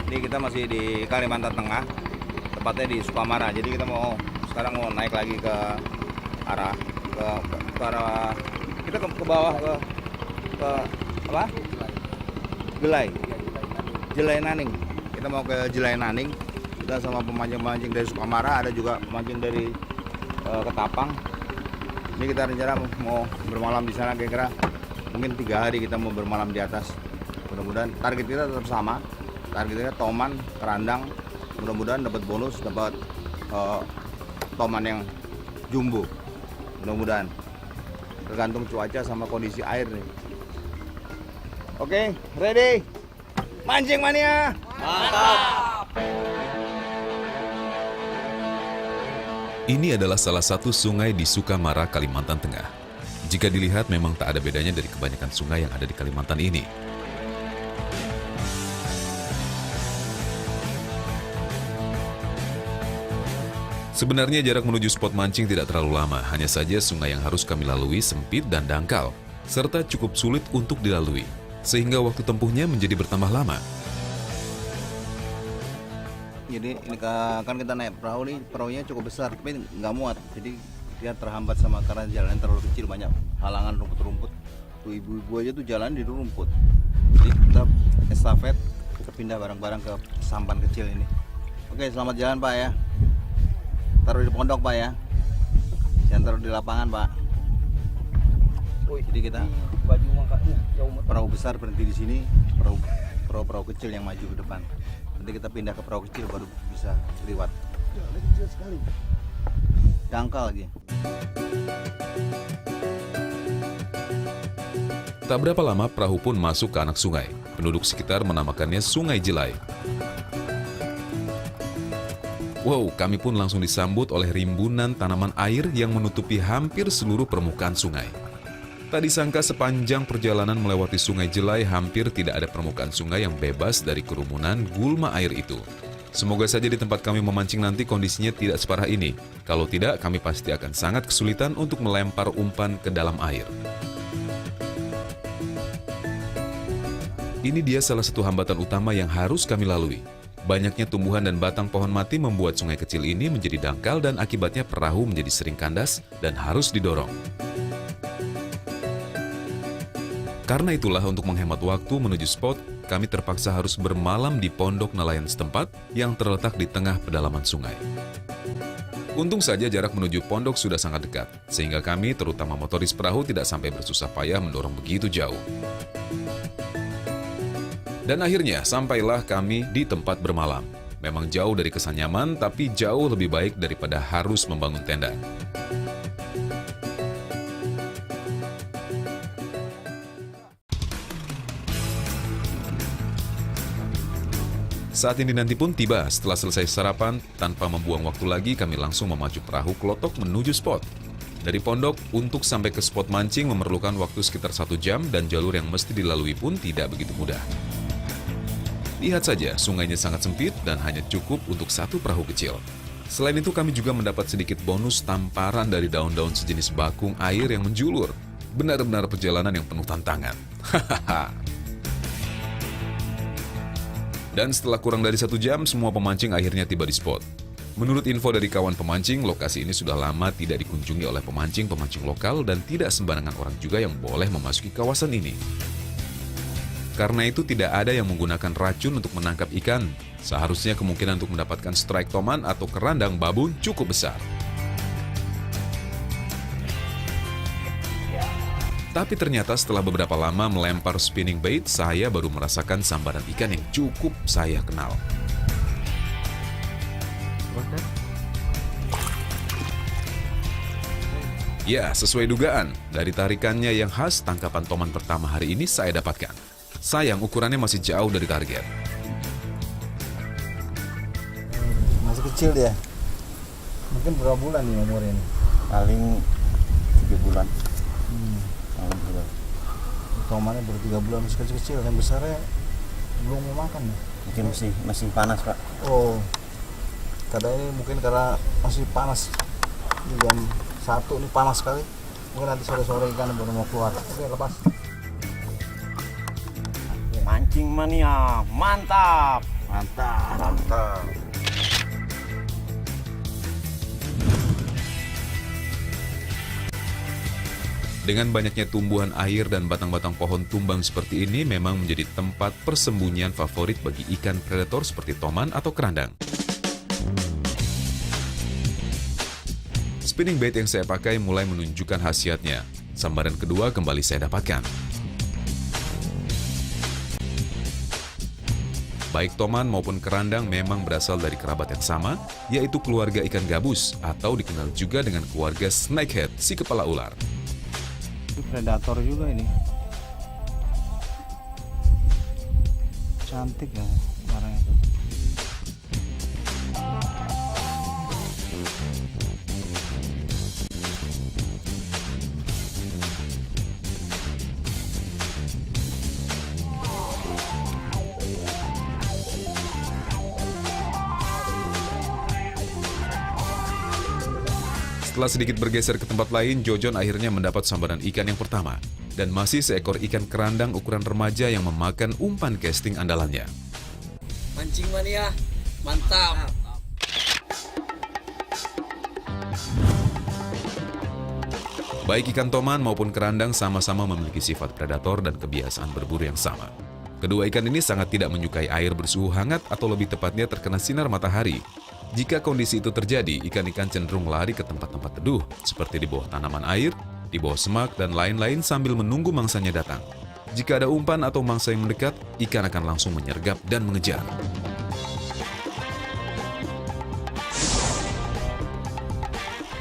Ini kita masih di Kalimantan Tengah, tepatnya di Sukamara. Jadi kita sekarang mau naik lagi ke arah ke arah kita ke bawah ke apa? Jelai. Jelai Naning. Kita mau ke Jelai Naning. Kita sama pemancing-pemancing dari Sukamara, ada juga pemancing dari Ketapang. Ini kita rencana mau bermalam di sana, kira-kira mungkin 3 hari kita mau bermalam di atas. Mudah-mudahan target kita tetap sama. Targetnya toman, kerandang. Mudah-mudahan dapat bonus, dapat toman yang jumbo. Mudah-mudahan. Tergantung cuaca sama kondisi air nih. Oke, ready? Mancing mania. Mantap. Ini adalah salah satu sungai di Sukamara, Kalimantan Tengah. Jika dilihat memang tak ada bedanya dari kebanyakan sungai yang ada di Kalimantan ini. Sebenarnya jarak menuju spot mancing tidak terlalu lama, hanya saja sungai yang harus kami lalui sempit dan dangkal, serta cukup sulit untuk dilalui, sehingga waktu tempuhnya menjadi bertambah lama. Jadi ini kan kita naik perahu nih, perahunya cukup besar tapi nggak muat, jadi dia terhambat sama karena jalan terlalu kecil, banyak halangan rumput-rumput. Tuh ibu-ibu aja tuh jalan di rumput. Jadi kita estafet, kita pindah barang-barang ke sampan kecil ini. Oke, selamat jalan Pak ya. Taruh di pondok Pak ya, jangan taruh di lapangan Pak. Jadi kita perahu besar berhenti di sini, perahu kecil yang maju ke depan. Nanti kita pindah ke perahu kecil baru bisa lewat. Kecil sekali. Dangkal lagi. Tak berapa lama perahu pun masuk ke anak sungai. Penduduk sekitar menamakannya Sungai Jelai. Wow, kami pun langsung disambut oleh rimbunan tanaman air yang menutupi hampir seluruh permukaan sungai. Tak disangka sepanjang perjalanan melewati Sungai Jelai hampir tidak ada permukaan sungai yang bebas dari kerumunan gulma air itu. Semoga saja di tempat kami memancing nanti kondisinya tidak separah ini. Kalau tidak, kami pasti akan sangat kesulitan untuk melempar umpan ke dalam air. Ini dia salah satu hambatan utama yang harus kami lalui. Banyaknya tumbuhan dan batang pohon mati membuat sungai kecil ini menjadi dangkal dan akibatnya perahu menjadi sering kandas dan harus didorong. Karena itulah untuk menghemat waktu menuju spot, kami terpaksa harus bermalam di pondok nelayan setempat yang terletak di tengah pedalaman sungai. Untung saja jarak menuju pondok sudah sangat dekat, sehingga kami, terutama motoris perahu, tidak sampai bersusah payah mendorong begitu jauh. Dan akhirnya sampailah kami di tempat bermalam. Memang jauh dari kesan nyaman, tapi jauh lebih baik daripada harus membangun tenda. Saat ini nanti pun tiba. Setelah selesai sarapan, tanpa membuang waktu lagi, kami langsung memacu perahu klotok menuju spot. Dari pondok, untuk sampai ke spot mancing memerlukan waktu sekitar 1 jam dan jalur yang mesti dilalui pun tidak begitu mudah. Lihat saja, sungainya sangat sempit dan hanya cukup untuk 1 perahu kecil. Selain itu, kami juga mendapat sedikit bonus tamparan dari daun-daun sejenis bakung air yang menjulur. Benar-benar perjalanan yang penuh tantangan. Hahaha. Dan setelah kurang dari 1 jam, semua pemancing akhirnya tiba di spot. Menurut info dari kawan pemancing, lokasi ini sudah lama tidak dikunjungi oleh pemancing-pemancing lokal dan tidak sembarangan orang juga yang boleh memasuki kawasan ini. Karena itu tidak ada yang menggunakan racun untuk menangkap ikan. Seharusnya kemungkinan untuk mendapatkan strike toman atau kerandang babon cukup besar. Tapi ternyata setelah beberapa lama melempar spinning bait, saya baru merasakan sambaran ikan yang cukup saya kenal. Ya, sesuai dugaan. Dari tarikannya yang khas, tangkapan toman pertama hari ini saya dapatkan. Sayang, ukurannya masih jauh dari target. Masih kecil dia. Mungkin berapa bulan nih umurnya ini? Paling 3 bulan. Alhamdulillah. Tomannya baru 3 bulan, masih kecil-kecil. Yang besarnya belum mau makan nih. Mungkin masih panas Pak. Oh, kadang ini mungkin karena masih panas. Ini jam 1 ini panas sekali. Mungkin nanti sore-sore ikan baru mau keluar. Oke, lepas. Mancing mania, mantap. Mantap. Dengan banyaknya tumbuhan air dan batang-batang pohon tumbang seperti ini memang menjadi tempat persembunyian favorit bagi ikan predator seperti toman atau kerandang. Spinning bait yang saya pakai mulai menunjukkan khasiatnya. Sambaran kedua kembali saya dapatkan. Baik toman maupun kerandang memang berasal dari kerabat yang sama, yaitu keluarga ikan gabus atau dikenal juga dengan keluarga snakehead, si kepala ular. Predator juga ini. Cantik ya warnanya tuh. Setelah sedikit bergeser ke tempat lain, Jojon akhirnya mendapat sambaran ikan yang pertama. Dan masih seekor ikan kerandang ukuran remaja yang memakan umpan casting andalannya. Mancing mania, mantap. Baik ikan toman maupun kerandang sama-sama memiliki sifat predator dan kebiasaan berburu yang sama. Kedua ikan ini sangat tidak menyukai air bersuhu hangat atau lebih tepatnya terkena sinar matahari. Jika kondisi itu terjadi, ikan-ikan cenderung lari ke tempat-tempat teduh, seperti di bawah tanaman air, di bawah semak, dan lain-lain sambil menunggu mangsanya datang. Jika ada umpan atau mangsa yang mendekat, ikan akan langsung menyergap dan mengejar.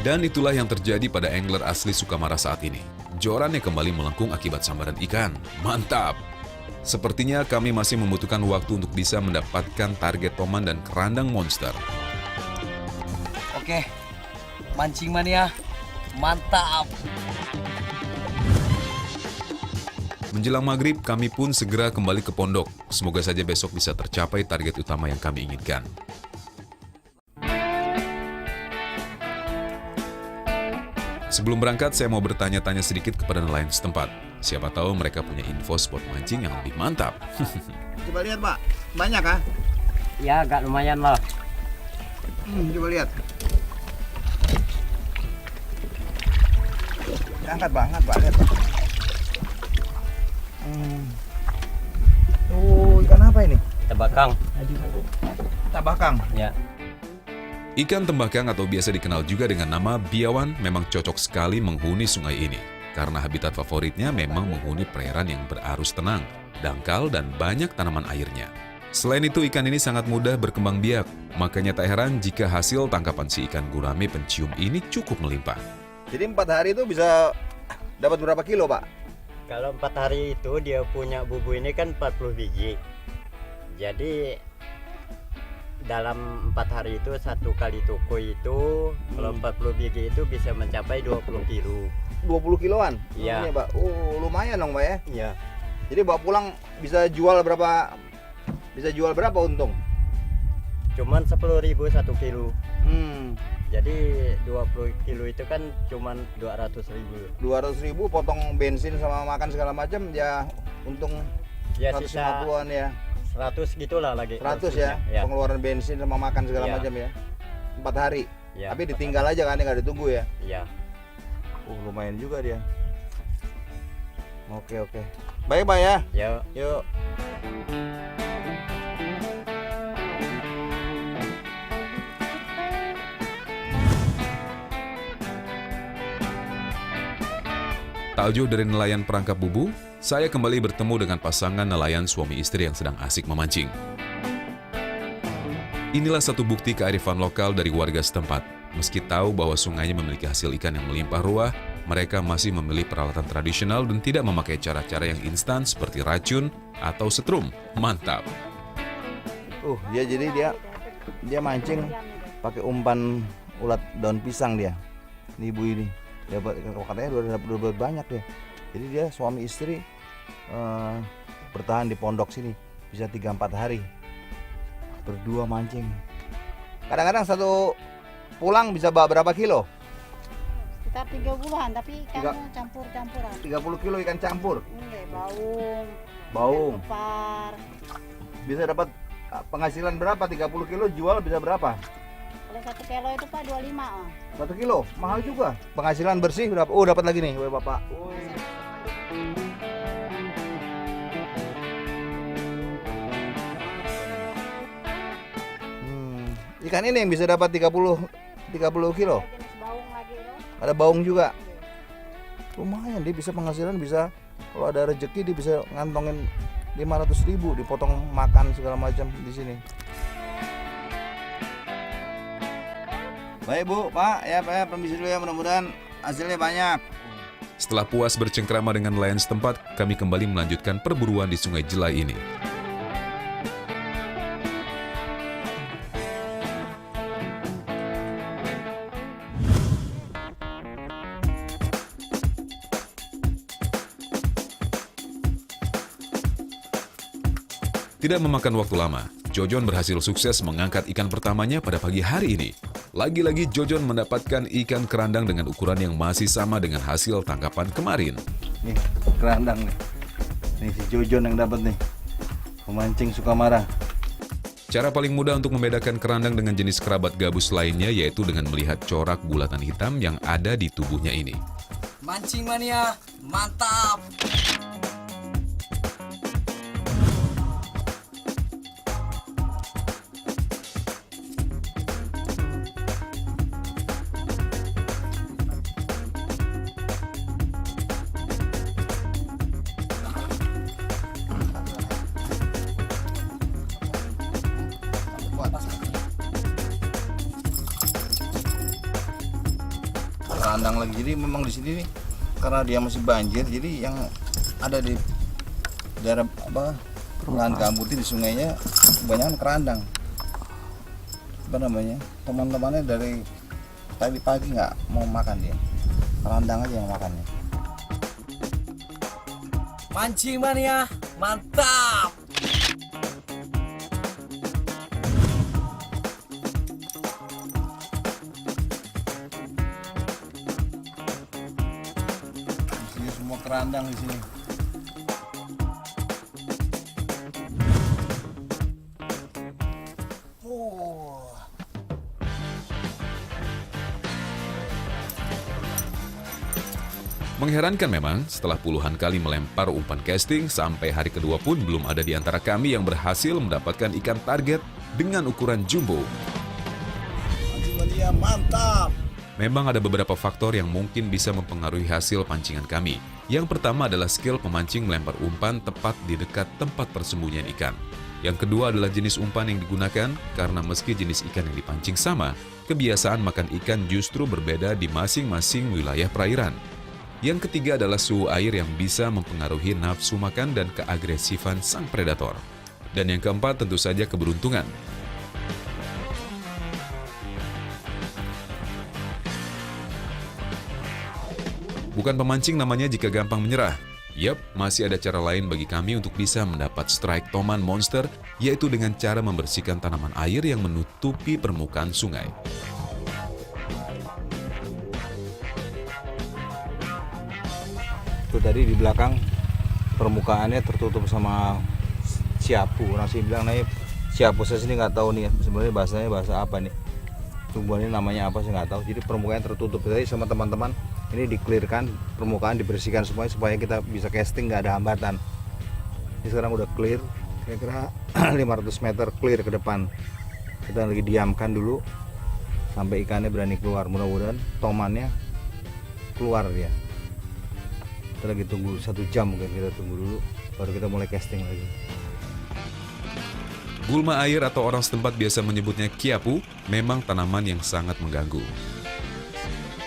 Dan itulah yang terjadi pada angler asli Sukamara saat ini. Jorannya kembali melengkung akibat sambaran ikan. Mantap! Sepertinya kami masih membutuhkan waktu untuk bisa mendapatkan target toman dan kerandang monster. Oke, mancing mania, mantap. Menjelang maghrib, kami pun segera kembali ke pondok. Semoga saja besok bisa tercapai target utama yang kami inginkan. Sebelum berangkat, saya mau bertanya-tanya sedikit kepada nelayan setempat. Siapa tahu mereka punya info spot mancing yang lebih mantap. Coba lihat, Pak. Banyak kah? Ya, agak lumayan lah. Coba lihat. Angkat banget, Pak. Lihat, Pak. Ikan apa ini? Tebakang. Tabakang. Ya. Ikan tembakang atau biasa dikenal juga dengan nama biawan memang cocok sekali menghuni sungai ini. Karena habitat favoritnya memang menghuni perairan yang berarus tenang, dangkal, dan banyak tanaman airnya. Selain itu, ikan ini sangat mudah berkembang biak. Makanya tak heran jika hasil tangkapan si ikan gurame pencium ini cukup melimpah. Jadi 4 hari itu bisa dapat berapa kilo, Pak? Kalau 4 hari itu dia punya bubu ini kan 40 biji. Jadi dalam 4 hari itu satu kali toko itu kalau 40 biji itu bisa mencapai 20 kilo. 20 kiloan? Iya. Ini, Pak. Oh, lumayan dong, Pak ya. Iya. Jadi bawa pulang bisa jual berapa? Bisa jual berapa untung? Cuman 10.000 1 kilo. Jadi 20 kilo itu kan cuman 200.000. 200.000 potong bensin sama makan segala macam ya untung Ya sisa 150-an ya. 100 gitulah lagi. 100 ya, Ya. pengeluaran bensin sama makan segala Iya. macam ya. 4 hari. Ya. Tapi ditinggal aja kan, nggak ditunggu ya. Iya. Lumayan juga dia. Oke. Baik, Pak ya. Ya. Yuk. Tak jauh dari nelayan perangkap bubu, saya kembali bertemu dengan pasangan nelayan suami istri yang sedang asik memancing. Inilah satu bukti kearifan lokal dari warga setempat. Meski tahu bahwa sungainya memiliki hasil ikan yang melimpah ruah, mereka masih memilih peralatan tradisional dan tidak memakai cara-cara yang instan seperti racun atau setrum. Mantap! Dia mancing pakai umpan ulat daun pisang dia. Ini ibu ini. Dapat, katanya udah dapat banyak ya. Jadi dia suami istri bertahan di pondok sini bisa 3-4 hari berdua mancing. Kadang-kadang satu pulang bisa bawa berapa kilo? Sekitar 30-an, tapi ikannya campur-campuran. 30 kilo ikan campur. Baung, Baung. kepar. Bisa dapat penghasilan berapa? 30 kilo jual bisa berapa? Kalau 1 kilo itu Pak 25. 1 kilo? Mahal juga. Penghasilan bersih berapa? Oh, dapat lagi nih, Bapak. Ikan ini yang bisa dapat 30 kilo. Ada jenis baung lagi ya. Ada baung juga. Lumayan, dia bisa penghasilan bisa, kalau ada rezeki dia bisa ngantongin 500.000, dipotong makan segala macam di sini. Baik Bu, Pak, ya Pak, ya, permisi dulu ya, mudah-mudahan hasilnya banyak. Setelah puas bercengkrama dengan nelayan setempat, kami kembali melanjutkan perburuan di Sungai Jelai ini. Tidak memakan waktu lama, Jojon berhasil sukses mengangkat ikan pertamanya pada pagi hari ini. Lagi-lagi Jojon mendapatkan ikan kerandang dengan ukuran yang masih sama dengan hasil tangkapan kemarin. Nih, kerandang nih. Nih si Jojon yang dapat nih. Pemancing Sukamara. Cara paling mudah untuk membedakan kerandang dengan jenis kerabat gabus lainnya yaitu dengan melihat corak bulatan hitam yang ada di tubuhnya ini. Mancing mania, mantap. Kerandang lagi, jadi memang di sini nih karena dia masih banjir, jadi yang ada di daerah lahan Kambuti di sungainya kebanyakan kerandang. Apa namanya, teman-temannya dari tadi pagi nggak mau makan dia, kerandang aja yang makannya. Mancing mania, mantap. Ini semua kerandang di sini. Mengherankan memang, setelah puluhan kali melempar umpan casting, sampai hari kedua pun belum ada di antara kami yang berhasil mendapatkan ikan target dengan ukuran jumbo. Dia mantap. Memang ada beberapa faktor yang mungkin bisa mempengaruhi hasil pancingan kami. Yang pertama adalah skill pemancing melempar umpan tepat di dekat tempat persembunyian ikan. Yang kedua adalah jenis umpan yang digunakan, karena meski jenis ikan yang dipancing sama, kebiasaan makan ikan justru berbeda di masing-masing wilayah perairan. Yang ketiga adalah suhu air yang bisa mempengaruhi nafsu makan dan keagresifan sang predator. Dan yang keempat tentu saja keberuntungan. Bukan pemancing namanya jika gampang menyerah. Yap, masih ada cara lain bagi kami untuk bisa mendapat strike toman monster, yaitu dengan cara membersihkan tanaman air yang menutupi permukaan sungai. Itu tadi di belakang permukaannya tertutup sama siapu. Orang sih bilang nih siapu, saya sini nggak tahu nih sebenarnya bahasanya bahasa apa nih. Tumbuhan ini namanya apa saya nggak tahu. Jadi permukaannya tertutup. Jadi sama teman-teman ini dikelirkan, permukaan dibersihkan semuanya supaya kita bisa casting nggak ada hambatan. Ini sekarang udah clear, kira-kira 500 meter clear ke depan. Kita lagi diamkan dulu sampai ikannya berani keluar. Mudah-mudahan tomannya keluar dia. Kita lagi tunggu 1 jam, mungkin kita tunggu dulu baru kita mulai casting lagi. Gulma air atau orang setempat biasa menyebutnya kiapu memang tanaman yang sangat mengganggu.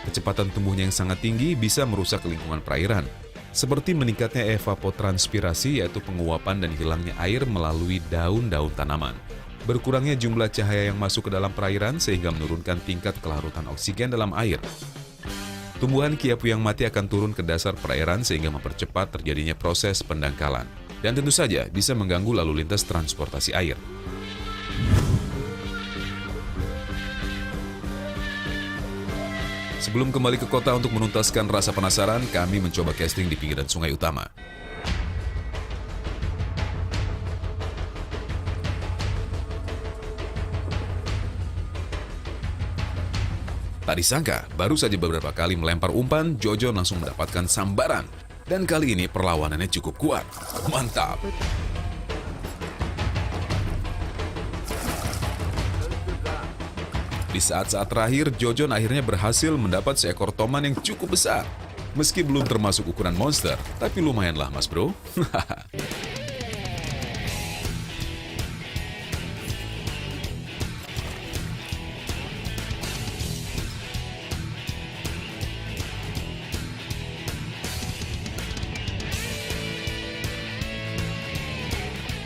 Kecepatan tumbuhnya yang sangat tinggi bisa merusak lingkungan perairan, seperti meningkatnya evapotranspirasi yaitu penguapan dan hilangnya air melalui daun-daun tanaman. Berkurangnya jumlah cahaya yang masuk ke dalam perairan sehingga menurunkan tingkat kelarutan oksigen dalam air. Tumbuhan kiapu yang mati akan turun ke dasar perairan sehingga mempercepat terjadinya proses pendangkalan. Dan tentu saja bisa mengganggu lalu lintas transportasi air. Sebelum kembali ke kota untuk menuntaskan rasa penasaran, kami mencoba casting di pinggiran sungai utama. Tak disangka, baru saja beberapa kali melempar umpan, Jojo langsung mendapatkan sambaran. Dan kali ini perlawanannya cukup kuat. Mantap! Di saat-saat terakhir, Jojon akhirnya berhasil mendapat seekor toman yang cukup besar. Meski belum termasuk ukuran monster, tapi lumayanlah mas bro.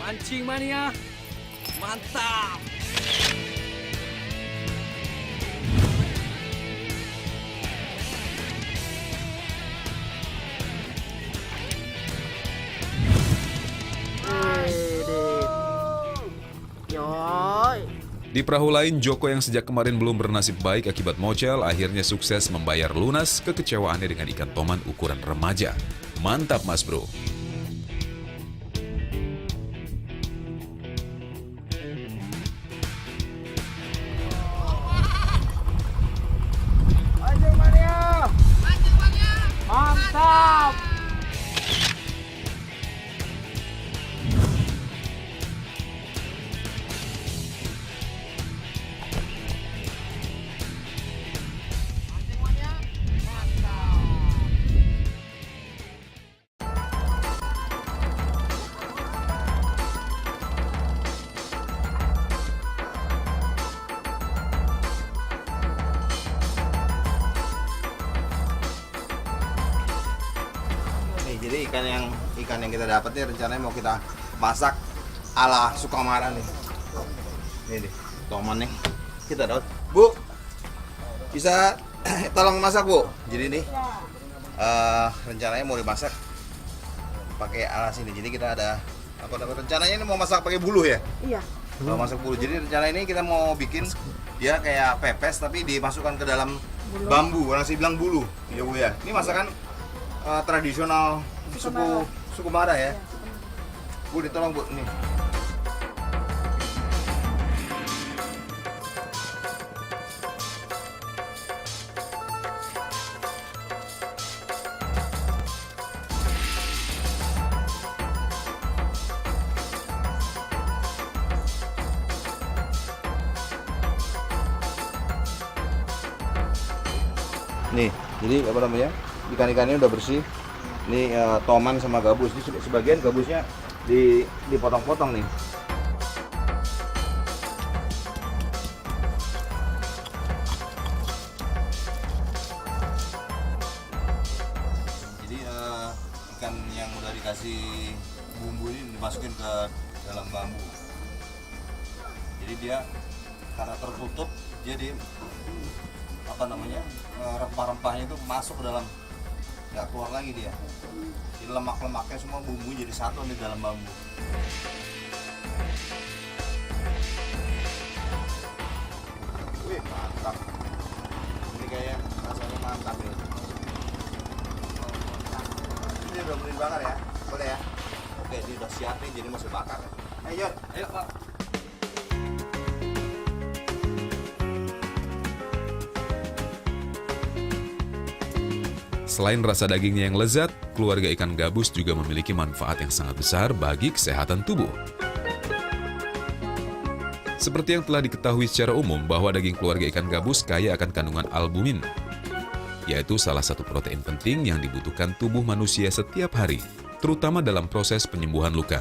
Mancing mania, mantap. Di perahu lain, Joko yang sejak kemarin belum bernasib baik akibat mocel, akhirnya sukses membayar lunas kekecewaannya dengan ikan toman ukuran remaja. Mantap mas bro. Mantap. Jadi ikan yang kita dapat nih rencananya mau kita masak ala Sukamara nih. Ini nih, toman nih. Kita dapat. Bu, bisa tolong masak bu. Jadi nih rencananya mau dimasak pakai ala sini. Jadi kita ada apa namanya rencananya ini mau masak pakai bulu ya? Iya. Mau masak bulu. Jadi rencana ini kita mau bikin dia kayak pepes tapi dimasukkan ke dalam bambu. Orang sih bilang bulu. Ya bu ya. Ini masakan tradisional Sukamara ya. Bu ditolong bu nih. Nih, jadi apa namanya? Ikan-ikannya udah bersih. Ini toman sama gabus. Ini sebagian gabusnya dipotong-potong nih. Jadi ikan yang udah dikasih bumbu ini dimasukin ke dalam bambu. Jadi dia karena tertutup, jadi apa namanya rempah-rempahnya itu masuk ke dalam, nggak keluar lagi dia. Jadi lemak-lemaknya semua bumbu jadi satu di dalam bambu. Wih mantap. Ini kayak rasanya mantap ya. Ini udah mulai bakar ya, boleh ya? Oke, ini udah siap nih, jadi masih bakar. Ayo, ayo pak. Selain rasa dagingnya yang lezat, keluarga ikan gabus juga memiliki manfaat yang sangat besar bagi kesehatan tubuh. Seperti yang telah diketahui secara umum bahwa daging keluarga ikan gabus kaya akan kandungan albumin, yaitu salah satu protein penting yang dibutuhkan tubuh manusia setiap hari, terutama dalam proses penyembuhan luka.